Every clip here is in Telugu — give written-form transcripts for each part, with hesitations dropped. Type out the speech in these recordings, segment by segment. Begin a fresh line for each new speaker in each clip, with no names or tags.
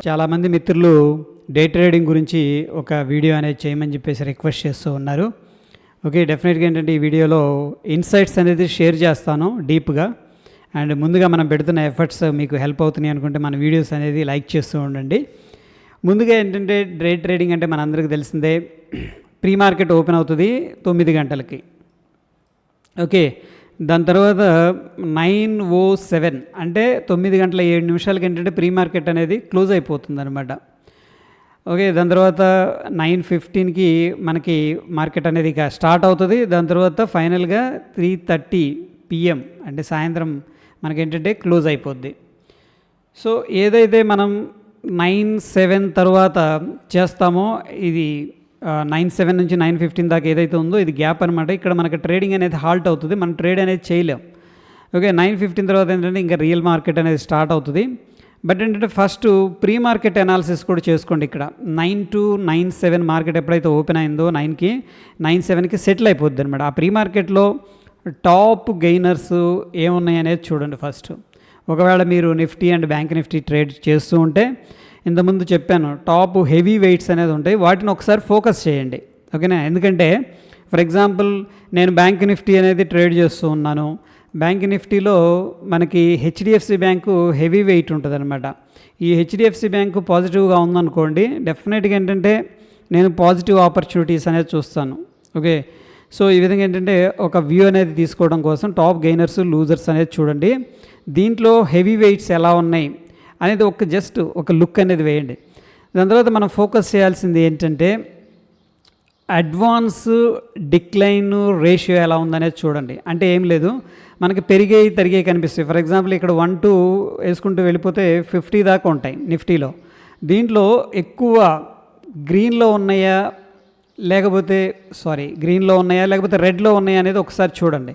చాలామంది మిత్రులు డే ట్రేడింగ్ గురించి ఒక వీడియో అనేది చేయమని చెప్పేసి రిక్వెస్ట్ చేస్తూ ఉన్నారు. ఓకే, డెఫినెట్గా ఏంటంటే ఈ వీడియోలో ఇన్సైట్స్ అనేది షేర్ చేస్తాను డీప్గా. అండ్ ముందుగా మనం పెడుతున్న ఎఫర్ట్స్ మీకు హెల్ప్ అవుతున్నాయి అనుకుంటే మన వీడియోస్ అనేది లైక్ చేస్తూ ఉండండి. ముందుగా ఏంటంటే డే ట్రేడింగ్ అంటే మనందరికీ తెలిసిందే, ప్రీ మార్కెట్ ఓపెన్ అవుతుంది 9 గంటలకి. ఓకే, దాని తర్వాత 9:07 అంటే 9:07 ఏంటంటే ప్రీ మార్కెట్ అనేది క్లోజ్ అయిపోతుంది అనమాట. ఓకే, దాని తర్వాత 9:15కి మనకి మార్కెట్ అనేది ఇక స్టార్ట్ అవుతుంది. దాని తర్వాత ఫైనల్గా 3:30 PM అంటే సాయంత్రం మనకేంటంటే క్లోజ్ అయిపోద్ది. సో ఏదైతే మనం 9:07 తర్వాత చేస్తామో, ఇది 9:07 నుంచి 9:15 దాకా ఏదైతే ఉందో ఇది గ్యాప్ అనమాట. ఇక్కడ మనకి ట్రేడింగ్ అనేది హాల్ట్ అవుతుంది, మనం ట్రేడ్ అనేది చేయలేం. ఓకే, 9:15 తర్వాత ఏంటంటే ఇంకా రియల్ మార్కెట్ అనేది స్టార్ట్ అవుతుంది. బట్ ఏంటంటే ఫస్ట్ ప్రీ మార్కెట్ అనాలిసిస్ కూడా చేసుకోండి. ఇక్కడ 9 to 9:07 మార్కెట్ ఎప్పుడైతే ఓపెన్ అయిందో 9కి 9:07కి సెటిల్ అయిపోద్ది అనమాట. ఆ ప్రీ మార్కెట్లో టాప్ గెయినర్స్ ఏమున్నాయి అనేది చూడండి ఫస్ట్. ఒకవేళ మీరు Nifty and bank Nifty trade చేస్తూ ఉంటే, ఇంతకుముందు చెప్పాను టాప్ హెవీ వెయిట్స్ అనేది ఉంటాయి, వాటిని ఒకసారి ఫోకస్ చేయండి. ఓకేనా, ఎందుకంటే ఫర్ ఎగ్జాంపుల్ నేను బ్యాంక్ నిఫ్టీ అనేది ట్రేడ్ చేస్తూ ఉన్నాను. బ్యాంక్ నిఫ్టీలో మనకి హెచ్డిఎఫ్సి బ్యాంకు హెవీ వెయిట్ ఉంటుంది అనమాట. ఈ హెచ్డిఎఫ్సి బ్యాంకు పాజిటివ్గా ఉందనుకోండి, డెఫినెట్గా ఏంటంటే నేను పాజిటివ్ ఆపర్చునిటీస్ అనేది చూస్తాను. ఓకే, సో ఈ విధంగా ఏంటంటే ఒక వ్యూ అనేది తీసుకోవడం కోసం టాప్ గెయినర్స్ లూజర్స్ అనేది చూడండి. దీంట్లో హెవీ వెయిట్స్ ఎలా ఉన్నాయి అనేది జస్ట్ ఒక లుక్ అనేది వేయండి. దాని తర్వాత మనం ఫోకస్ చేయాల్సింది ఏంటంటే అడ్వాన్స్ డిక్లైన్ రేషియో ఎలా ఉందనేది చూడండి. అంటే ఏం లేదు, మనకి పెరిగేవి తరిగే కనిపిస్తాయి. ఫర్ ఎగ్జాంపుల్ ఇక్కడ 1-2 వేసుకుంటూ వెళ్ళిపోతే 50 దాకా ఉంటాయి నిఫ్టీలో. దీంట్లో ఎక్కువ గ్రీన్లో ఉన్నాయా లేకపోతే రెడ్లో ఉన్నాయా అనేది ఒకసారి చూడండి.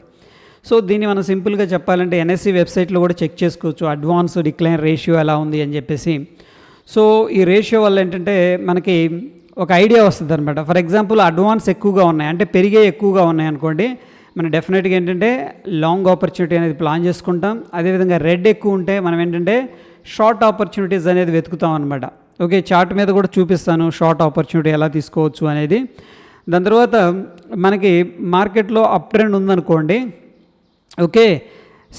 సో దీన్ని మనం సింపుల్గా చెప్పాలంటే ఎన్ఎస్సి వెబ్సైట్లో కూడా చెక్ చేసుకోవచ్చు, అడ్వాన్స్ డిక్లైన్ రేషియో ఎలా ఉంది అని చెప్పేసి. సో ఈ రేషియో వల్ల ఏంటంటే మనకి ఒక ఐడియా వస్తుంది అనమాట. ఫర్ ఎగ్జాంపుల్ అడ్వాన్స్ ఎక్కువగా ఉన్నాయి అంటే పెరిగే ఎక్కువగా ఉన్నాయి అనుకోండి, మనం డెఫినెట్గా ఏంటంటే లాంగ్ ఆపర్చునిటీ అనేది ప్లాన్ చేసుకుంటాం. అదేవిధంగా రెడ్ ఎక్కువ ఉంటే మనం ఏంటంటే షార్ట్ ఆపర్చునిటీస్ అనేది వెతుకుతాం అనమాట. ఓకే, చార్ట్ మీద కూడా చూపిస్తాను షార్ట్ ఆపర్చునిటీ ఎలా తీసుకోవచ్చు అనేది. దాని తర్వాత మనకి మార్కెట్లో అప్ ట్రెండ్ ఉందనుకోండి, ఓకే,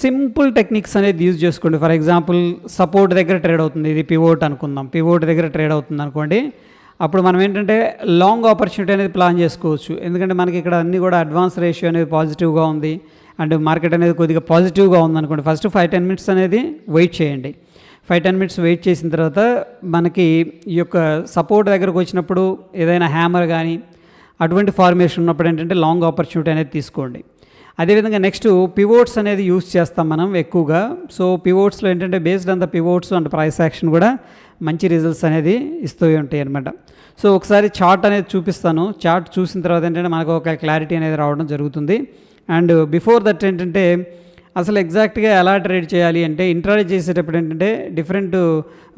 సింపుల్ టెక్నిక్స్ అనేది యూజ్ చేసుకోండి. ఫర్ ఎగ్జాంపుల్ సపోర్ట్ దగ్గర ట్రేడ్ అవుతుంది, ఇది పివోట్ అనుకుందాం, పివోట్ దగ్గర ట్రేడ్ అవుతుంది అనుకోండి, అప్పుడు మనం ఏంటంటే లాంగ్ ఆపర్చునిటీ అనేది ప్లాన్ చేసుకోవచ్చు. ఎందుకంటే మనకి ఇక్కడ అన్నీ కూడా అడ్వాన్స్ రేషియో అనేది పాజిటివ్గా ఉంది అండ్ మార్కెట్ అనేది కొద్దిగా పాజిటివ్గా ఉందనుకోండి. ఫస్ట్ 5-10 మినిట్స్ అనేది వెయిట్ చేయండి. 5-10 మినిట్స్ వెయిట్ చేసిన తర్వాత మనకి ఈ యొక్క సపోర్ట్ దగ్గరకు వచ్చినప్పుడు ఏదైనా హ్యామర్ కానీ అటువంటి ఫార్మేషన్ ఉన్నప్పుడు ఏంటంటే లాంగ్ ఆపర్చునిటీ అనేది తీసుకోండి. అదేవిధంగా నెక్స్ట్ పివోట్స్ అనేది యూజ్ చేస్తాం మనం ఎక్కువగా. సో పివోట్స్లో ఏంటంటే based on the pivots and price action కూడా మంచి రిజల్ట్స్ అనేది ఇస్తూ ఉంటాయి అనమాట. సో ఒకసారి చార్ట్ అనేది చూపిస్తాను. చార్ట్ చూసిన తర్వాత ఏంటంటే మనకు ఒక క్లారిటీ అనేది రావడం జరుగుతుంది. అండ్ బిఫోర్ దట్ ఏంటంటే అసలు ఎగ్జాక్ట్గా ఎలా ట్రేడ్ చేయాలి అంటే, ఇంట్రాడే చేసేటప్పుడు ఏంటంటే డిఫరెంట్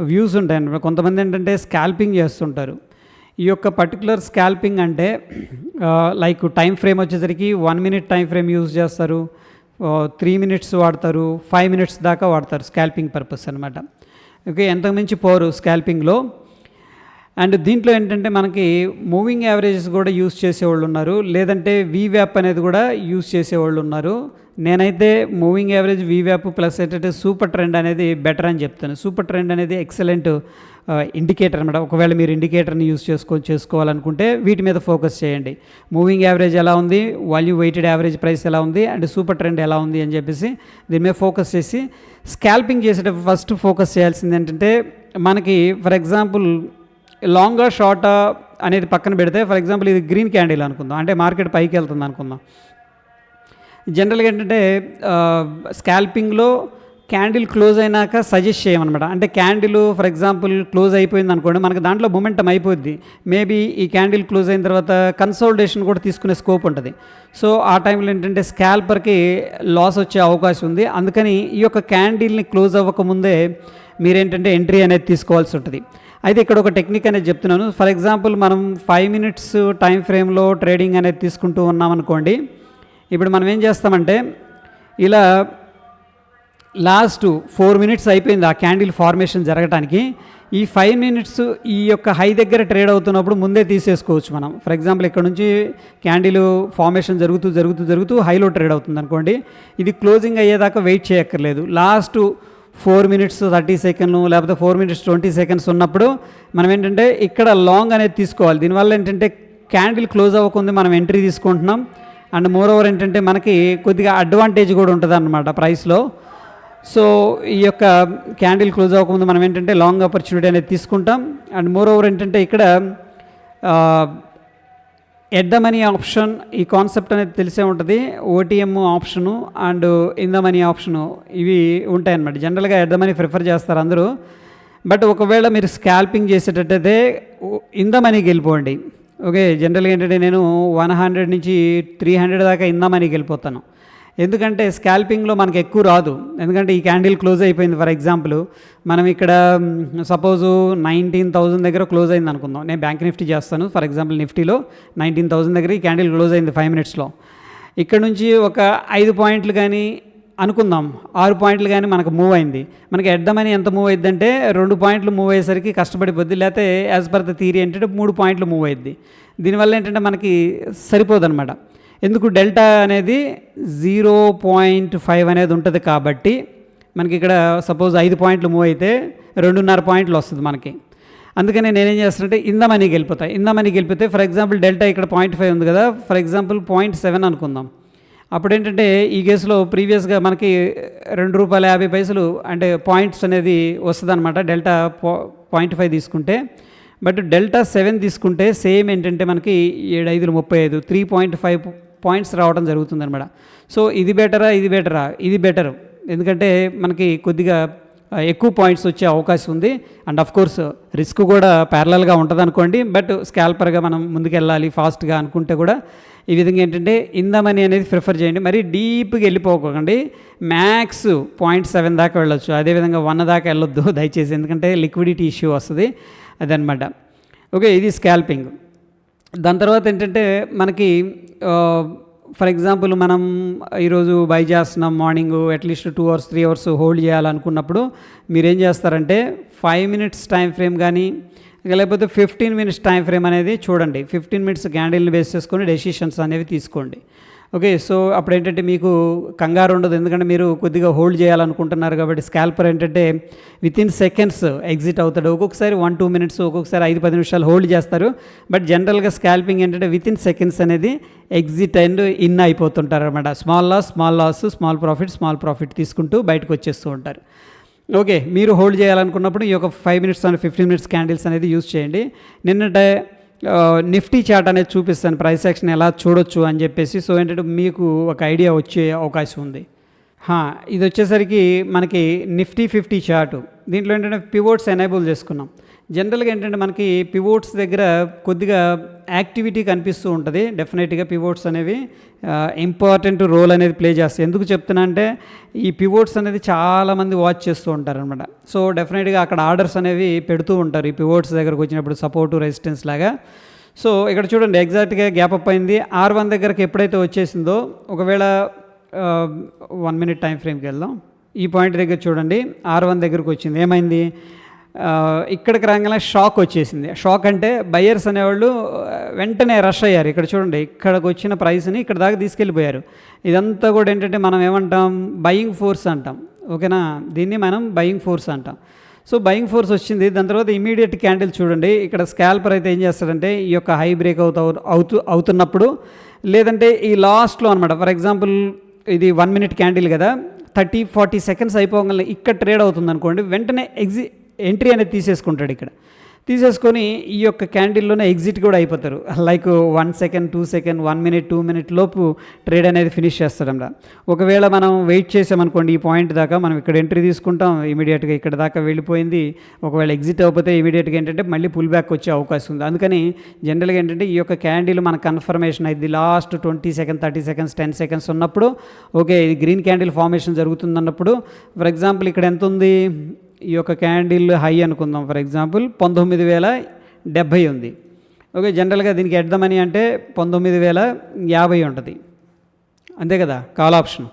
వ్యూస్ ఉంటాయి అనమాట. కొంతమంది ఏంటంటే స్కాల్పింగ్ చేస్తుంటారు. ఈ యొక్క పర్టికులర్ స్కాల్పింగ్ అంటే లైక్ టైం ఫ్రేమ్ వచ్చేసరికి 1 minute టైం ఫ్రేమ్ యూజ్ చేస్తారు, 3 minutes వాడతారు, 5 minutes దాకా వాడతారు స్కాల్పింగ్ పర్పస్ అనమాట. ఓకే, ఎంతకుమించి పోరు స్కాల్పింగ్లో. అండ్ దీంట్లో ఏంటంటే మనకి మూవింగ్ యావరేజెస్ కూడా యూజ్ చేసేవాళ్ళు ఉన్నారు, లేదంటే వీవ్యాప్ అనేది కూడా యూజ్ చేసేవాళ్ళు ఉన్నారు. నేనైతే మూవింగ్ యావరేజ్, వీవ్యాప్ ప్లస్ ఏంటంటే సూపర్ ట్రెండ్ అనేది బెటర్ అని చెప్తాను. సూపర్ ట్రెండ్ అనేది ఎక్సలెంట్ ఇండికేటర్ అనమాట. ఒకవేళ మీరు ఇండికేటర్ని యూజ్ చేసుకోవాలనుకుంటే వీటి మీద ఫోకస్ చేయండి. మూవింగ్ యావరేజ్ ఎలా ఉంది, వాల్యూ వెయిటెడ్ యావరేజ్ ప్రైస్ ఎలా ఉంది అండ్ సూపర్ ట్రెండ్ ఎలా ఉంది అని చెప్పేసి దీని మీద ఫోకస్ చేసి స్కాల్పింగ్ చేసేటప్పుడు ఫస్ట్ ఫోకస్ చేయాల్సింది ఏంటంటే మనకి ఫర్ ఎగ్జాంపుల్ లాంగా షార్టా అనేది పక్కన పెడితే, ఫర్ ఎగ్జాంపుల్ ఇది గ్రీన్ క్యాండిల్ అనుకుందాం, అంటే మార్కెట్ పైకి వెళ్తుంది అనుకుందాం. జనరల్గా ఏంటంటే స్కాల్పింగ్లో క్యాండిల్ క్లోజ్ అయినాక సజెస్ట్ చేయమన్నమాట. అంటే క్యాండిల్ ఫర్ ఎగ్జాంపుల్ క్లోజ్ అయిపోయింది అనుకోండి, మనకు దాంట్లో మొమెంటం అయిపోద్ది. మేబీ ఈ క్యాండిల్ క్లోజ్ అయిన తర్వాత కన్సోలిడేషన్ కూడా తీసుకునే స్కోప్ ఉంటుంది. సో ఆ టైంలో ఏంటంటే స్కాల్పర్కి లాస్ వచ్చే అవకాశం ఉంది. అందుకని ఈ యొక్క క్యాండిల్ని క్లోజ్ అవ్వకముందే మీరేంటంటే ఎంట్రీ అనేది తీసుకోవాల్సి ఉంటుంది. అయితే ఇక్కడ ఒక టెక్నిక్ అనేది చెప్తున్నాను. ఫర్ ఎగ్జాంపుల్ మనం 5 minutes టైం ఫ్రేమ్లో ట్రేడింగ్ అనేది తీసుకుంటూ ఉన్నాం అనుకోండి. ఇప్పుడు మనం ఏం చేస్తామంటే ఇలా లాస్ట్ 4 మినిట్స్ అయిపోయింది ఆ క్యాండిల్ ఫార్మేషన్ జరగడానికి. ఈ 5 మినిట్స్ ఈ యొక్క హై దగ్గర ట్రేడ్ అవుతున్నప్పుడు ముందే తీసేసుకోవచ్చు మనం. ఫర్ ఎగ్జాంపుల్ ఇక్కడ నుంచి క్యాండిల్ ఫార్మేషన్ జరుగుతూ హైలో ట్రేడ్ అవుతుంది అనుకోండి, ఇది క్లోజింగ్ అయ్యేదాకా వెయిట్ చేయక్కర్లేదు. లాస్ట్ 4 మినిట్స్ 30 సెకండ్లు లేకపోతే 4 మినిట్స్ 20 సెకండ్స్ ఉన్నప్పుడు మనం ఏంటంటే ఇక్కడ లాంగ్ అనేది తీసుకోవాలి. దీనివల్ల ఏంటంటే క్యాండిల్ క్లోజ్ అవ్వకుండా మనం ఎంట్రీ తీసుకుంటున్నాం. అండ్ మోర్ ఓవర్ ఏంటంటే మనకి కొద్దిగా అడ్వాంటేజ్ కూడా ఉంటుంది అన్నమాట ప్రైస్లో. సో ఈ యొక్క క్యాండిల్ క్లోజ్ అవ్వకముందు మనం ఏంటంటే లాంగ్ ఆపర్చునిటీ అనేది తీసుకుంటాం. అండ్ మోర్ ఓవర్ ఏంటంటే ఇక్కడ ఎట్ ద మనీ ఆప్షన్, ఈ కాన్సెప్ట్ అనేది తెలిసే ఉంటుంది. OTM option and in the money option ఇవి ఉంటాయన్నమాట. జనరల్గా ఎట్ ద మనీ ప్రిఫర్ చేస్తారు అందరూ. బట్ ఒకవేళ మీరు స్కాల్పింగ్ చేసేటట్టయితే ఇన్ ద మనీకి వెళ్ళిపోండి. ఓకే, జనరల్గా ఏంటంటే నేను 100 నుంచి 300 దాకా ఇన్ ద మనీకి వెళ్ళిపోతాను. ఎందుకంటే స్కాల్పింగ్లో మనకు ఎక్కువ రాదు. ఎందుకంటే ఈ క్యాండిల్ క్లోజ్ అయిపోయింది. ఫర్ ఎగ్జాంపుల్ మనం ఇక్కడ సపోజు 19,000 దగ్గర క్లోజ్ అయింది అనుకుందాం. నేను బ్యాంక్ నిఫ్టీ చేస్తాను. ఫర్ ఎగ్జాంపుల్ నిఫ్టీలో 19,000 దగ్గర ఈ క్యాండిల్ క్లోజ్ అయింది 5 మినిట్స్లో. ఇక్కడ నుంచి ఒక 5 పాయింట్లు కానీ అనుకుందాం, 6 పాయింట్లు కానీ మనకు మూవ్ అయింది. మనకి ఎట్ ద మనీ ఎంత మూవ్ అయింది అంటే 2 పాయింట్లు మూవ్ అయ్యేసరికి కష్టపడిపోద్ది. లేకపోతే యాజ్ పర్ ద థియరీ ఏంటంటే 3 పాయింట్లు మూవ్ అయ్యింది. దీనివల్ల ఏంటంటే మనకి సరిపోదు అనమాట. ఎందుకు డెల్టా అనేది 0.5 అనేది ఉంటుంది కాబట్టి మనకి ఇక్కడ సపోజ్ 5 పాయింట్లు మూవ్ అయితే 2.5 పాయింట్లు వస్తుంది మనకి. అందుకని నేనేం చేస్తానంటే ఇన్ ద మనీకి వెళ్ళిపోతాయి. ఇన్ ద మనీకి వెళ్ళిపోతే ఫర్ ఎగ్జాంపుల్ డెల్టా ఇక్కడ 0.5 ఉంది కదా, ఫర్ ఎగ్జాంపుల్ 0.7 అనుకుందాం. అప్పుడు ఏంటంటే ఈ కేసులో ప్రీవియస్గా మనకి ₹2.50 అంటే పాయింట్స్ అనేది వస్తుంది అనమాట డెల్టా 0.5 తీసుకుంటే. బట్ డెల్టా 7 తీసుకుంటే సేమ్ ఏంటంటే మనకి 7×5 = 3.5 పాయింట్స్ రావడం జరుగుతుంది అనమాట. సో ఇది బెటరా ఇది బెటర్. ఎందుకంటే మనకి కొద్దిగా ఎక్కువ పాయింట్స్ వచ్చే అవకాశం ఉంది. అండ్ ఆఫ్ కోర్స్ రిస్క్ కూడా ప్యారలల్గా ఉంటుంది అనుకోండి. బట్ స్కాల్పర్గా మనం ముందుకెళ్ళాలి ఫాస్ట్గా అనుకుంటే కూడా ఈ విధంగా ఏంటంటే ఇన్ ద మనీ అనేది ప్రిఫర్ చేయండి. మరి డీప్గా వెళ్ళిపోకండి. మ్యాక్స్ 0.7 దాకా వెళ్ళొచ్చు, అదేవిధంగా 1 దాకా వెళ్ళొద్దు దయచేసి, ఎందుకంటే లిక్విడిటీ ఇష్యూ వస్తుంది అదనమాట. ఓకే, ఇది స్కాల్పింగ్. దాని తర్వాత ఏంటంటే మనకి ఫర్ ఎగ్జాంపుల్ మనం ఈరోజు బై చేస్తున్నాం, morning at least 2 hours 3 hours hold చేయాలనుకున్నప్పుడు మీరేం చేస్తారంటే 5 minutes టైం ఫ్రేమ్ కానీ లేకపోతే 15 minutes టైం ఫ్రేమ్ అనేది చూడండి. 15 minutes క్యాండిల్ని బేస్ చేసుకొని డెసిషన్స్ అనేవి తీసుకోండి. ఓకే, సో అప్పుడు ఏంటంటే మీకు కంగారు ఉండదు. ఎందుకంటే మీరు కొద్దిగా హోల్డ్ చేయాలనుకుంటున్నారు కాబట్టి. స్కాల్పర్ ఏంటంటే వితిన్ సెకండ్స్ ఎగ్జిట్ అవుతాడు. ఒక్కొక్కసారి 1-2 minutes, ఒక్కొక్కసారి 5-10 నిమిషాలు హోల్డ్ చేస్తారు. బట్ జనరల్గా స్కాల్పింగ్ ఏంటంటే వితిన్ సెకండ్స్ అనేది ఎగ్జిట్ అండ్ ఇన్ అయిపోతుంటారు అనమాట. స్మాల్ లాస్, స్మాల్ ప్రాఫిట్ తీసుకుంటూ బయటకు వచ్చేస్తూ ఉంటారు. ఓకే, మీరు హోల్డ్ చేయాలనుకున్నప్పుడు ఈ యొక్క 5 minutes and 15 minutes క్యాండిల్స్ అనేది యూజ్ చేయండి. నిన్నటే నిఫ్టీ చార్ట్ అనేది చూపిస్తాను, ప్రైస్ యాక్షన్ ఎలా చూడొచ్చు అని చెప్పేసి. సో ఏంటంటే మీకు ఒక ఐడియా వచ్చే అవకాశం ఉంది. ఇది వచ్చేసరికి మనకి నిఫ్టీ 50 చార్టు. దీంట్లో ఏంటంటే పివోట్స్ ఎనేబుల్ చేసుకున్నాం. జనరల్గా ఏంటంటే మనకి పివోట్స్ దగ్గర కొద్దిగా యాక్టివిటీ కనిపిస్తూ ఉంటుంది. డెఫినెట్గా పివోట్స్ అనేవి ఇంపార్టెంట్ రోల్ అనేది ప్లే చేస్తాయి. ఎందుకు చెప్తున్నా అంటే ఈ పివోట్స్ అనేది చాలామంది వాచ్ చేస్తూ ఉంటారు అనమాట. సో డెఫినెట్గా అక్కడ ఆర్డర్స్ అనేవి పెడుతూ ఉంటారు ఈ పివోట్స్ దగ్గరకు వచ్చినప్పుడు, సపోర్టు రెసిస్టెన్స్ లాగా. సో ఇక్కడ చూడండి ఎగ్జాక్ట్గా గ్యాప్ అప్ అయింది. R1 దగ్గరకు ఎప్పుడైతే వచ్చేసిందో, ఒకవేళ 1 minute టైం ఫ్రేమ్కి వెళ్దాం. ఈ పాయింట్ దగ్గర చూడండి R1 దగ్గరకు వచ్చింది. ఏమైంది, ఇక్కడికి రాగానే షాక్ వచ్చేసింది. షాక్ అంటే బయ్యర్స్ అనేవాళ్ళు వెంటనే రష్ అయ్యారు. ఇక్కడ చూడండి ఇక్కడికి వచ్చిన ప్రైస్ని ఇక్కడ దాకా తీసుకెళ్ళిపోయారు. ఇదంతా కూడా ఏంటంటే మనం ఏమంటాం, బయింగ్ ఫోర్స్ అంటాం. ఓకేనా, దీన్ని మనం బయింగ్ ఫోర్స్ అంటాం. సో బయింగ్ ఫోర్స్ వచ్చింది. దాని తర్వాత ఇమీడియట్ క్యాండిల్ చూడండి, ఇక్కడ స్కాల్పర్ అయితే ఏం చేస్తాడంటే ఈ యొక్క హై బ్రేక్ అవుతున్నప్పుడు, లేదంటే ఈ లాస్ట్లో అనమాట. ఫర్ ఎగ్జాంపుల్ ఇది 1 minute క్యాండిల్ కదా, 30-40 seconds అయిపోగానే ఇక్కడ ట్రేడ్ అవుతుంది అనుకోండి, వెంటనే ఎంట్రీ అనేది తీసేసుకుంటాడు. ఇక్కడ తీసేసుకొని ఈ యొక్క క్యాండిల్లోనే ఎగ్జిట్ కూడా అయిపోతారు. Like 1 second 2 seconds 1 minute 2 minute లోపు ట్రేడ్ అనేది ఫినిష్ చేస్తాడన్నమాట. ఒకవేళ మనం వెయిట్ చేసామనుకోండి ఈ పాయింట్ దాకా, మనం ఇక్కడ ఎంట్రీ తీసుకుంటాం, ఇమీడియట్గా ఇక్కడ దాకా వెళ్ళిపోయింది. ఒకవేళ ఎగ్జిట్ అయిపోతే ఇమీడియట్గా ఏంటంటే మళ్ళీ పుల్ బ్యాక్ వచ్చే అవకాశం ఉంది. అందుకని జనరల్గా ఏంటంటే ఈ యొక్క క్యాండిల్ మన కన్ఫర్మేషన్ అయింది లాస్ట్ 20 seconds 30 seconds 10 seconds ఉన్నప్పుడు, ఓకే ఇది గ్రీన్ క్యాండిల్ ఫార్మేషన్ జరుగుతుంది అన్నప్పుడు, ఫర్ ఎగ్జాంపుల్ ఇక్కడ ఎంత ఉంది, ఈ యొక్క క్యాండిల్ హై అనుకుందాం, ఫర్ ఎగ్జాంపుల్ 19,070 ఉంది. ఓకే, జనరల్గా దీనికి ఎట్ ద మనీ అంటే 19,050 ఉంటుంది, అంతే కదా కాల్ ఆప్షన్.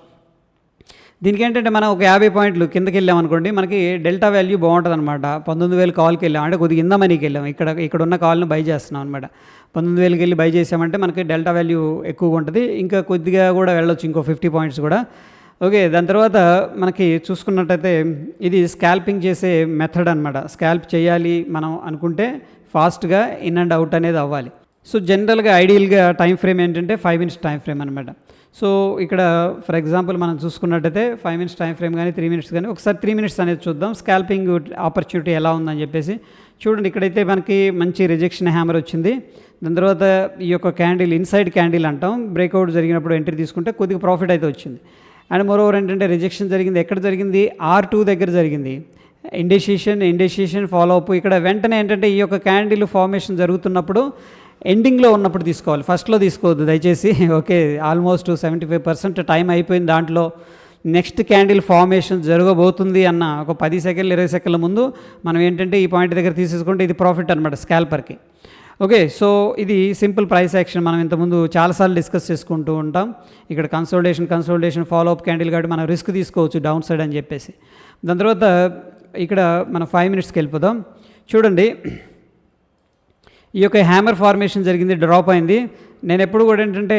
దీనికి ఏంటంటే మనం ఒక 50 పాయింట్లు కిందకి వెళ్ళామనుకోండి, మనకి డెల్టా వాల్యూ బాగుంటుంది అనమాట. 19,000 కాల్కి వెళ్ళాం అంటే కొద్దిగా ఇంద మనీకి వెళ్ళాం, ఇక్కడ ఉన్న కాల్ని బై చేస్తున్నాం అనమాట. 19,000కి వెళ్ళి బై చేసామంటే మనకి డెల్టా వాల్యూ ఎక్కువగా ఉంటుంది. ఇంకా కొద్దిగా కూడా వెళ్ళొచ్చు, ఇంకో 50 పాయింట్స్ కూడా. ఓకే, దాని తర్వాత మనకి చూసుకున్నట్టయితే ఇది స్కాల్పింగ్ చేసే మెథడ్ అనమాట. స్కాల్ప్ చేయాలి మనం అనుకుంటే ఫాస్ట్గా ఇన్ అండ్ అవుట్ అనేది అవ్వాలి. సో జనరల్గా ఐడియల్గా టైం ఫ్రేమ్ ఏంటంటే 5 మినిట్స్ టైం ఫ్రేమ్ అనమాట. సో ఇక్కడ ఫర్ ఎగ్జాంపుల్ మనం చూసుకున్నట్టయితే 5 మినిట్స్ టైం ఫ్రేమ్ కానీ 3 మినిట్స్ కానీ, ఒకసారి 3 మినిట్స్ అనేది చూద్దాం స్కాల్పింగ్ ఆపర్చునిటీ ఎలా ఉందని చెప్పేసి. చూడండి, ఇక్కడైతే మనకి మంచి రిజెక్షన్ హ్యామర్ వచ్చింది. దాని తర్వాత ఈ యొక్క క్యాండిల్ ఇన్సైడ్ క్యాండిల్ అంటాం, బ్రేక్అవుట్ జరిగినప్పుడు ఎంట్రీ తీసుకుంటే కొద్దిగా ప్రాఫిట్ అయితే వచ్చింది. అండ్ మోరోవర్ ఏంటంటే రిజెక్షన్ జరిగింది, ఎక్కడ జరిగింది, R2 దగ్గర జరిగింది. Indecision follow up. ఇక్కడ వెంటనే ఏంటంటే ఈ యొక్క క్యాండిల్ ఫార్మేషన్ జరుగుతున్నప్పుడు ఎండింగ్లో ఉన్నప్పుడు తీసుకోవాలి, ఫస్ట్లో తీసుకోవద్దు దయచేసి. ఓకే, ఆల్మోస్ట్ 75% టైం అయిపోయింది. దాంట్లో నెక్స్ట్ క్యాండిల్ ఫార్మేషన్ జరగబోతుంది అన్న ఒక 10 సెకండ్లు 20 సెకండ్ల ముందు మనం ఏంటంటే ఈ పాయింట్ దగ్గర తీసేసుకుంటే ఇది ప్రాఫిట్ అనమాట స్కాల్పర్కి. ఓకే, సో ఇది సింపుల్ ప్రైస్ యాక్షన్. మనం ఇంతకుముందు చాలాసార్లు డిస్కస్ చేసుకుంటూ ఉంటాం. ఇక్కడ కన్సోలిడేషన్ ఫాలో అప్ క్యాండిల్ కాబట్టి మనం రిస్క్ తీసుకోవచ్చు డౌన్ సైడ్ అని చెప్పేసి. దాని తర్వాత ఇక్కడ మనం 5 మినిట్స్కి వెళ్ళిపోదాం. చూడండి, ఈ యొక్క హ్యామర్ ఫార్మేషన్ జరిగింది, డ్రాప్ అయింది. నేను ఎప్పుడు కూడా ఏంటంటే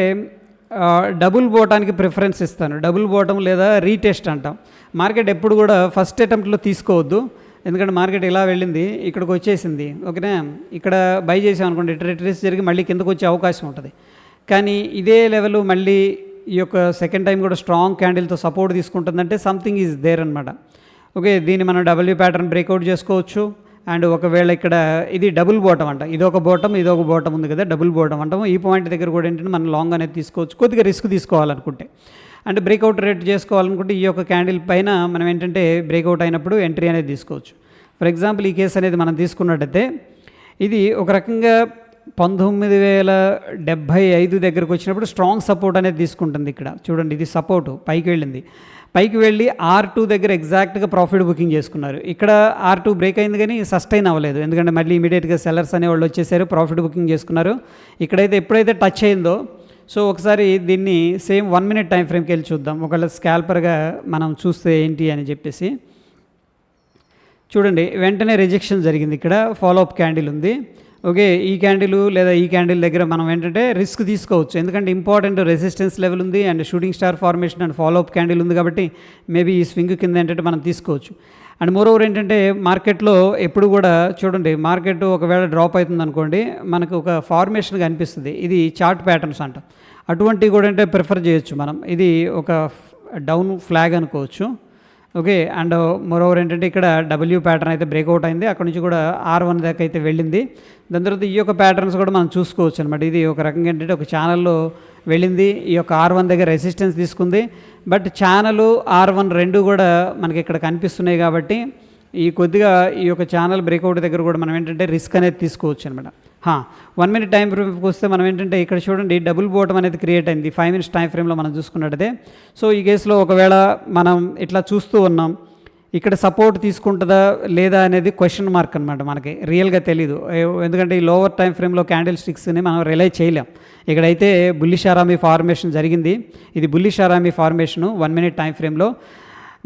డబుల్ బోటానికి ప్రిఫరెన్స్ ఇస్తాను. డబుల్ బోటం లేదా రీటెస్ట్ అంటాం. మార్కెట్ ఎప్పుడు కూడా ఫస్ట్ అటెంప్ట్లో తీసుకోవద్దు, ఎందుకంటే మార్కెట్ ఇలా వెళ్ళింది, ఇక్కడికి వచ్చేసింది. ఓకేనా, ఇక్కడ బై చేసాం అనుకోండి, ట్రేస్ జరిగి మళ్ళీ కిందకు వచ్చే అవకాశం ఉంటుంది. కానీ ఇదే లెవెల్ మళ్ళీ ఈ యొక్క సెకండ్ టైం కూడా స్ట్రాంగ్ క్యాండిల్తో సపోర్ట్ తీసుకుంటుందంటే సంథింగ్ ఈజ్ దేర్ అనమాట. ఓకే, దీన్ని మనం డబ్ల్యూ ప్యాటర్న్ బ్రేక్అవుట్ చేసుకోవచ్చు. అండ్ ఒకవేళ ఇక్కడ ఇది డబుల్ బోటం అంట, ఇదొక బోటం ఉంది కదా, డబుల్ బోటం అంటాము. ఈ పాయింట్ దగ్గర కూడా ఏంటంటే మనం లాంగ్ అనేది తీసుకోవచ్చు, కొద్దిగా రిస్క్ తీసుకోవాలనుకుంటే. అంటే బ్రేక్అవుట్ రేట్ చేసుకోవాలనుకుంటే ఈ యొక్క క్యాండిల్ పైన మనం ఏంటంటే బ్రేక్అవుట్ అయినప్పుడు ఎంట్రీ అనేది తీసుకోవచ్చు. ఫర్ ఎగ్జాంపుల్ ఈ కేసు అనేది మనం తీసుకున్నట్టయితే ఇది ఒక రకంగా 19,075 దగ్గరకు వచ్చినప్పుడు స్ట్రాంగ్ సపోర్ట్ అనేది తీసుకుంటుంది. ఇక్కడ చూడండి, ఇది సపోర్టు పైకి వెళ్ళి R2 దగ్గర ఎగ్జాక్ట్గా ప్రాఫిట్ బుకింగ్ చేసుకున్నారు. ఇక్కడ R2 బ్రేక్ అయింది కానీ సస్టైన్ అవ్వలేదు, ఎందుకంటే మళ్ళీ ఇమీడియట్గా సెల్లర్స్ అనే వాళ్ళు వచ్చేసారు, ప్రాఫిట్ బుకింగ్ చేసుకున్నారు. ఇక్కడైతే ఎప్పుడైతే టచ్ అయిందో, సో ఒకసారి దీన్ని సేమ్ 1 మినిట్ టైం ఫ్రేమ్కి వెళ్ళి చూద్దాం, ఒకవేళ స్కాల్పర్గా మనం చూస్తే ఏంటి అని చెప్పేసి. చూడండి, వెంటనే రిజెక్షన్ జరిగింది, ఇక్కడ ఫాలోఅప్ క్యాండిల్ ఉంది. ఓకే, ఈ క్యాండిల్ లేదా ఈ క్యాండిల్ దగ్గర మనం ఏంటంటే రిస్క్ తీసుకోవచ్చు, ఎందుకంటే ఇంపార్టెంట్ రెసిస్టెన్స్ లెవెల్ ఉంది and shooting star formation and follow up candle ఉంది కాబట్టి మేబీ ఈ స్వింగ్ కింద ఏంటంటే మనం తీసుకోవచ్చు. అండ్ మోరోవర్ ఏంటంటే మార్కెట్లో ఎప్పుడు కూడా చూడండి, మార్కెట్ ఒకవేళ డ్రాప్ అవుతుంది అనుకోండి, మనకు ఒక ఫార్మేషన్ కనిపిస్తుంది, ఇది చార్ట్ ప్యాటర్న్స్ అంటాం. అటువంటివి కూడా అంటే ప్రిఫర్ చేయొచ్చు మనం. ఇది ఒక డౌన్ ఫ్లాగ్ అనుకోవచ్చు. ఓకే, అండ్ మోరోవర్ ఏంటంటే ఇక్కడ డబ్ల్యూ ప్యాటర్న్ అయితే బ్రేక్అవుట్ అయింది, అక్కడ నుంచి కూడా R1 దాకా అయితే వెళ్ళింది. దాని తర్వాత ఈ యొక్క ప్యాటర్న్స్ కూడా మనం చూసుకోవచ్చు అనమాట. ఇది ఒక రకంగా ఏంటంటే ఒక ఛానల్లో వెళ్ళింది, ఈ యొక్క R1 దగ్గర రెసిస్టెన్స్ తీసుకుంది, బట్ ఛానల్ R1 రెండు కూడా మనకి ఇక్కడ కనిపిస్తున్నాయి కాబట్టి ఈ కొద్దిగా ఈ యొక్క ఛానల్ బ్రేక్అవుట్ దగ్గర కూడా మనం ఏంటంటే రిస్క్ అనేది తీసుకోవచ్చు అనమాట. 1 మినిట్ టైం ఫ్రేమ్కి వస్తే మనం ఏంటంటే ఇక్కడ చూడండి, డబుల్ బోటం అనేది క్రియేట్ అయింది 5 మినిట్స్ టైం ఫ్రేమ్లో మనం చూసుకున్నట్టయితే. సో ఈ కేసులో ఒకవేళ మనం ఇట్లా చూస్తూ ఉన్నాం, ఇక్కడ సపోర్ట్ తీసుకుంటుందా లేదా అనేది క్వశ్చన్ మార్క్ అనమాట, మనకి రియల్గా తెలీదు. ఎందుకంటే ఈ లోవర్ టైం ఫ్రేమ్లో క్యాండిల్ స్టిక్స్ని మనం రిలై చేయలేం. ఇక్కడైతే బుల్లిష్ ఆరామీ ఫార్మేషన్ జరిగింది, ఇది బుల్లిష్ ఆరామీ ఫార్మేషను 1 మినిట్ టైం ఫ్రేమ్లో.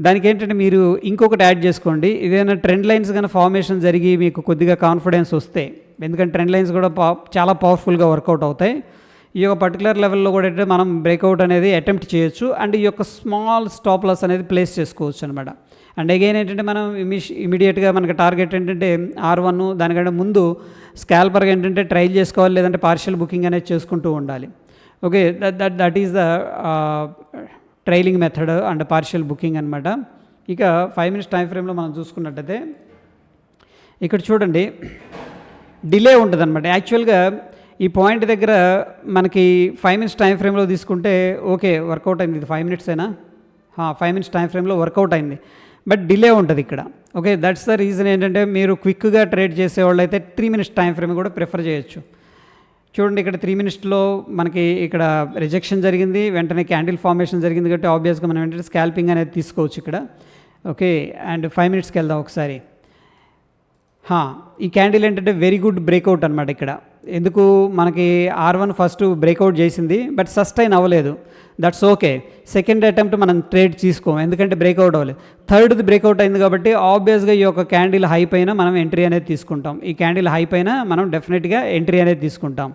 దానికి ఏంటంటే మీరు ఇంకొకటి యాడ్ చేసుకోండి, ఏదైనా ట్రెండ్ లైన్స్ కానీ ఫార్మేషన్ జరిగి మీకు కొద్దిగా కాన్ఫిడెన్స్ వస్తే, ఎందుకంటే ట్రెండ్ లైన్స్ కూడా చాలా పవర్ఫుల్గా వర్కౌట్ అవుతాయి. ఈ యొక్క పర్టికులర్ లెవెల్లో కూడా ఏంటంటే మనం బ్రేక్అవుట్ అనేది అటెంప్ట్ చేయొచ్చు అండ్ ఈ యొక్క స్మాల్ స్టాప్ లాస్ అనేది ప్లేస్ చేసుకోవచ్చు అనమాట. అండ్ అగైన్ ఏంటంటే మనం ఇమీడియట్గా మనకి టార్గెట్ ఏంటంటే R1, దానికంటే ముందు స్కాల్పర్గా ఏంటంటే ట్రైల్ చేసుకోవాలి, లేదంటే పార్షియల్ బుకింగ్ అనేది చేసుకుంటూ ఉండాలి. Okay, that is the trailing method and partial booking అనమాట. ఇక 5 మినిట్స్ టైం ఫ్రేమ్లో మనం చూసుకున్నట్టయితే ఇక్కడ చూడండి, డిలే ఉంటుంది అనమాట. యాక్చువల్గా ఈ పాయింట్ దగ్గర మనకి 5 మినిట్స్ టైం ఫ్రేమ్లో తీసుకుంటే ఓకే వర్కౌట్ అయింది, ఇది 5 మినిట్స్ అయినా 5 మినిట్స్ టైం ఫ్రేమ్లో వర్కౌట్ అయింది, బట్ డిలే ఉంటుంది ఇక్కడ. ఓకే, దట్స్ ద రీజన్ ఏంటంటే మీరు క్విక్గా ట్రేడ్ చేసేవాళ్ళు అయితే 3 మినిట్స్ టైం ఫ్రేమ్ కూడా ప్రిఫర్ చేయొచ్చు. చూడండి, ఇక్కడ 3 మినిట్స్లో మనకి ఇక్కడ రిజెక్షన్ జరిగింది, వెంటనే క్యాండిల్ ఫార్మేషన్ జరిగింది కాబట్టి ఆబ్వియస్గా మనం ఏంటంటే స్కాల్పింగ్ అనేది తీసుకోవచ్చు ఇక్కడ. ఓకే, అండ్ 5 మినిట్స్కి వెళ్దాం ఒకసారి. ఈ క్యాండిల్ ఏంటంటే వెరీ గుడ్ బ్రేక్అవుట్ అనమాట. ఇక్కడ ఎందుకు మనకి R1 ఫస్ట్ బ్రేక్అవుట్ చేసింది, బట్ సస్టైన్ అవ్వలేదు. That's okay. సెకండ్ అటెంప్ట్ మనం ట్రేడ్ తీసుకోం, ఎందుకంటే బ్రేక్అవుట్ అవ్వలేదు. థర్డ్ది బ్రేక్అవుట్ అయింది కాబట్టి ఆబ్వియస్గా ఈ యొక్క క్యాండిల్ హై పైన మనం ఎంట్రీ అనేది తీసుకుంటాం. ఈ క్యాండిల్ హై పైన మనం డెఫినెట్గా ఎంట్రీ అనేది తీసుకుంటాం.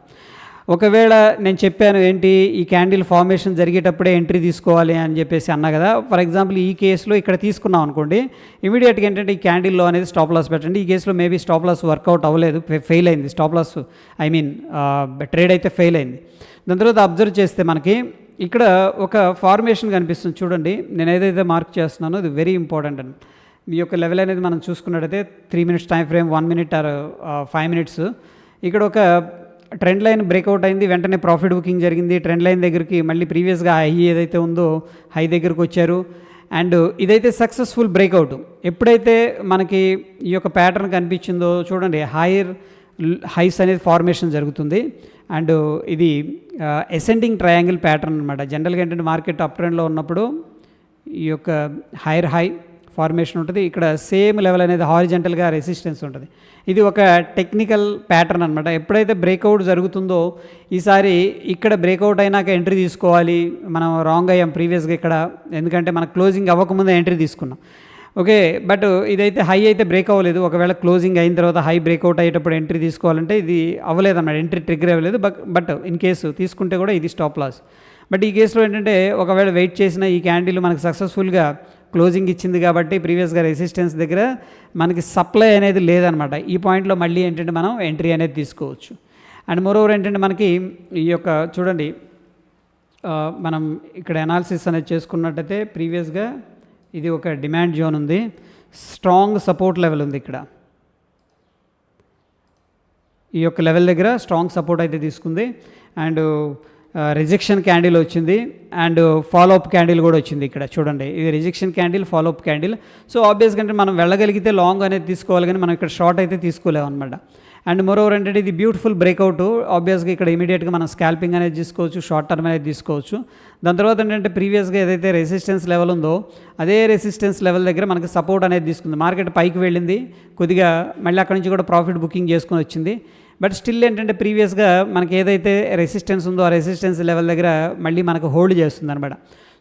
ఒకవేళ నేను చెప్పాను ఏంటి, ఈ క్యాండిల్ ఫార్మేషన్ జరిగేటప్పుడే ఎంట్రీ తీసుకోవాలి అని చెప్పేసి అన్నా కదా. ఫర్ ఎగ్జాంపుల్ ఈ కేసులో ఇక్కడ తీసుకున్నాం అనుకోండి, ఇమీడియట్గా ఏంటంటే ఈ క్యాండిల్లో అనేది స్టాప్ లాస్ పెట్టండి. ఈ కేసులో మేబీ స్టాప్ లాస్ వర్కౌట్ అవ్వలేదు, ఫెయిల్ అయింది స్టాప్ లాస్, ట్రేడ్ అయితే ఫెయిల్ అయింది. దాని తర్వాత అబ్జర్వ్ చేస్తే మనకి ఇక్కడ ఒక ఫార్మేషన్ కనిపిస్తుంది చూడండి. నేను ఏదైతే మార్క్ చేస్తున్నానో ఇది వెరీ ఇంపార్టెంట్ అండి. ఈ యొక్క లెవెల్ అనేది మనం చూసుకున్నట్టయితే 3 minutes time frame, 1 minute or 5 minutes. ఇక్కడ ఒక ట్రెండ్ లైన్ బ్రేక్అవుట్ అయింది, వెంటనే ప్రాఫిట్ బుకింగ్ జరిగింది. ట్రెండ్ లైన్ దగ్గరికి మళ్ళీ ప్రీవియస్గా హై ఏదైతే ఉందో హై దగ్గరకు వచ్చారు. అండ్ ఇదైతే సక్సెస్ఫుల్ బ్రేక్అవుట్. ఎప్పుడైతే మనకి ఈ యొక్క ప్యాటర్న్ కనిపించిందో చూడండి, హైస్ అనేది ఫార్మేషన్ జరుగుతుంది. అండ్ ఇది అసెండింగ్ ట్రయాంగిల్ ప్యాటర్న్ అనమాట. జనరల్గా ఏంటంటే మార్కెట్ అప్ ట్రెండ్లో ఉన్నప్పుడు ఈ యొక్క హైయర్ హై ఫార్మేషన్ ఉంటుంది. ఇక్కడ సేమ్ లెవెల్ అనేది హారిజెంటల్గా రెసిస్టెన్స్ ఉంటుంది. ఇది ఒక టెక్నికల్ ప్యాటర్న్ అనమాట. ఎప్పుడైతే బ్రేక్అవుట్ జరుగుతుందో ఈసారి ఇక్కడ బ్రేక్అవుట్ అయినాక ఎంట్రీ తీసుకోవాలి. మనం రాంగ్ అయ్యాం ప్రీవియస్గా ఇక్కడ, ఎందుకంటే మన క్లోజింగ్ అవ్వకముందే ఎంట్రీ తీసుకున్నాం. ఓకే, బట్ ఇదైతే హై అయితే బ్రేక్ అవ్వలేదు. ఒకవేళ క్లోజింగ్ అయిన తర్వాత హై బ్రేక్అవుట్ అయ్యేటప్పుడు ఎంట్రీ తీసుకోవాలంటే ఇది అవ్వలేదు అన్నమాట, ఎంట్రీ ట్రిగ్గర్ అవ్వలేదు. బట్ ఇన్ కేసు తీసుకుంటే కూడా ఇది స్టాప్ లాస్. బట్ ఈ కేసులో ఏంటంటే ఒకవేళ వెయిట్ చేసిన ఈ క్యాండిల్ మనకు సక్సెస్ఫుల్గా క్లోజింగ్ ఇచ్చింది కాబట్టి ప్రీవియస్గా రెసిస్టెన్స్ దగ్గర మనకి సప్లై అనేది లేదనమాట. ఈ పాయింట్లో మళ్ళీ ఏంటంటే మనం ఎంట్రీ అనేది తీసుకోవచ్చు. అండ్ మోరోవర్ ఏంటంటే మనకి ఈ యొక్క చూడండి, మనం ఇక్కడ అనాలిసిస్ అనేది చేసుకున్నట్టయితే ప్రీవియస్గా ఇది ఒక డిమాండ్ జోన్ ఉంది, స్ట్రాంగ్ సపోర్ట్ లెవెల్ ఉంది. ఇక్కడ ఈ యొక్క లెవెల్ దగ్గర స్ట్రాంగ్ సపోర్ట్ అయితే తీసుకుంది. అండ్ రిజెక్షన్ క్యాండిల్ వచ్చింది అండ్ ఫాలోఅప్ క్యాండిల్ కూడా వచ్చింది. ఇక్కడ చూడండి, ఇది rejection candle, follow up candle. So ఆబ్వియస్గా అంటే మనం వెళ్ళగలిగితే లాంగ్ అనేది తీసుకోవాలి, కానీ మనం ఇక్కడ షార్ట్ అయితే తీసుకోలేము అనమాట. అండ్ మోరోవర్ ఏంటంటే ఇది బ్యూటిఫుల్ బ్రేక్అవుట్. ఆబ్వియస్గా ఇక్కడ ఇమీడియట్గా మనం స్కాల్పింగ్ అనేది తీసుకోవచ్చు, షార్ట్ టర్మ్ అనేది తీసుకోవచ్చు. దాని తర్వాత ఏంటంటే ప్రీవియస్గా ఏదైతే రెసిస్టెన్స్ లెవెల్ ఉందో అదే రెసిస్టెన్స్ లెవెల్ దగ్గర మనకి సపోర్ట్ అనేది తీసుకుంది. మార్కెట్ పైకి వెళ్ళింది కొద్దిగా, మళ్ళీ అక్కడ నుంచి కూడా ప్రాఫిట్ బుకింగ్ చేసుకొని వచ్చింది. బట్ స్టిల్ ఏంటంటే ప్రీవియస్గా మనకి ఏదైతే రెసిస్టెన్స్ ఉందో ఆ రెసిస్టెన్స్ లెవెల్ దగ్గర మళ్ళీ మనకు హోల్డ్ చేస్తుంది అనమాట.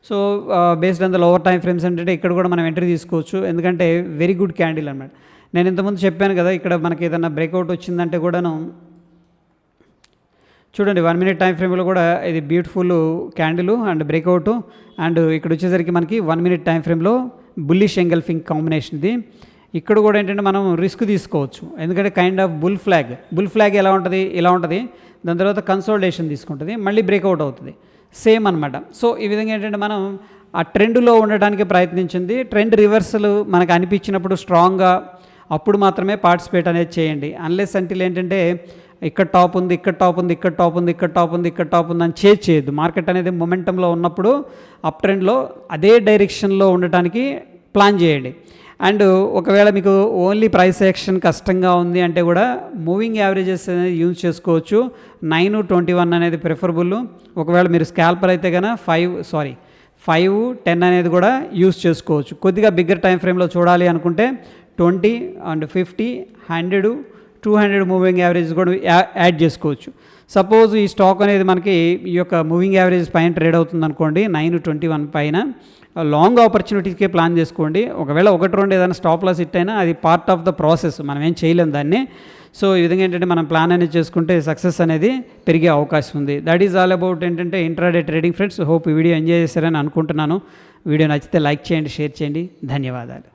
So based on the lower time frames ఏంటంటే ఇక్కడ కూడా మనం ఎంట్రీ తీసుకోవచ్చు, ఎందుకంటే వెరీ గుడ్ క్యాండిల్ అనమాట. నేను ఇంతకుముందు చెప్పాను కదా, ఇక్కడ మనకి ఏదైనా బ్రేక్అవుట్ వచ్చిందంటే కూడాను చూడండి 1 minute టైం ఫ్రేమ్లో కూడా ఇది beautiful candle and breakout. And ఇక్కడ వచ్చేసరికి మనకి 1 minute టైం ఫ్రేమ్లో బుల్లిష్ ఎంగల్ఫింగ్ కాంబినేషన్ ఇది. ఇక్కడ కూడా ఏంటంటే మనం రిస్క్ తీసుకోవచ్చు, ఎందుకంటే కైండ్ ఆఫ్ బుల్ ఫ్లాగ్ ఎలా ఉంటుంది, ఇలా ఉంటుంది. దాని తర్వాత కన్సోలిడేషన్ తీసుకుంటుంది, మళ్ళీ బ్రేక్అవుట్ అవుతుంది, సేమ్ అనమాట. సో ఈ విధంగా ఏంటంటే మనం ఆ ట్రెండ్లో ఉండడానికి ప్రయత్నించింది. ట్రెండ్ రివర్సల్ మనకు అనిపించినప్పుడు స్ట్రాంగ్గా అప్పుడు మాత్రమే పార్టిసిపేట్ అనేది చేయండి. అన్లెస్ అంటిల్ ఏంటంటే ఇక్కడ టాప్ ఉంది, ఇక్కడ టాప్ ఉంది, ఇక్కడ టాప్ ఉంది, ఇక్కడ టాప్ ఉంది, ఇక్కడ టాప్ ఉంది అని చేయొద్దు. మార్కెట్ అనేది మొమెంటంలో ఉన్నప్పుడు అప్ ట్రెండ్లో అదే డైరెక్షన్లో ఉండటానికి ప్లాన్ చేయండి. అండ్ ఒకవేళ మీకు ఓన్లీ ప్రైస్ యాక్షన్ కష్టంగా ఉంది అంటే కూడా మూవింగ్ యావరేజెస్ అనేది యూజ్ చేసుకోవచ్చు. 9-21 అనేది ప్రిఫరబుల్. ఒకవేళ మీరు స్కాల్పర్ అయితే కనుక 5-10 అనేది కూడా యూజ్ చేసుకోవచ్చు. కొద్దిగా బిగ్గర్ టైం ఫ్రేమ్లో చూడాలి అనుకుంటే 20 and 50, 100, 200 మూవింగ్ యావరేజ్ కూడా యాడ్ చేసుకోవచ్చు. సపోజ్ ఈ స్టాక్ అనేది మనకి ఈ యొక్క మూవింగ్ యావరేజ్ పైన ట్రేడ్ అవుతుంది అనుకోండి, 9-21 పైన లాంగ్ ఆపర్చునిటీస్కే ప్లాన్ చేసుకోండి. ఒకవేళ 1-2 ఏదైనా స్టాప్ లాస్ హిట్ అయినా అది పార్ట్ ఆఫ్ ద ప్రాసెస్, మనం ఏం చేయలేం దాన్ని. సో ఈ విధంగా ఏంటంటే మనం ప్లాన్ అనేది చేసుకుంటే సక్సెస్ అనేది పెరిగే అవకాశం ఉంది. దట్ ఈజ్ ఆల్ అబౌట్ ఏంటంటే ఇంట్రాడే ట్రేడింగ్ ఫ్రెండ్స్. హోప్ ఈ వీడియో ఎంజాయ్ చేశారని అనుకుంటున్నాను. వీడియో నచ్చితే లైక్ చేయండి, షేర్ చేయండి. ధన్యవాదాలు.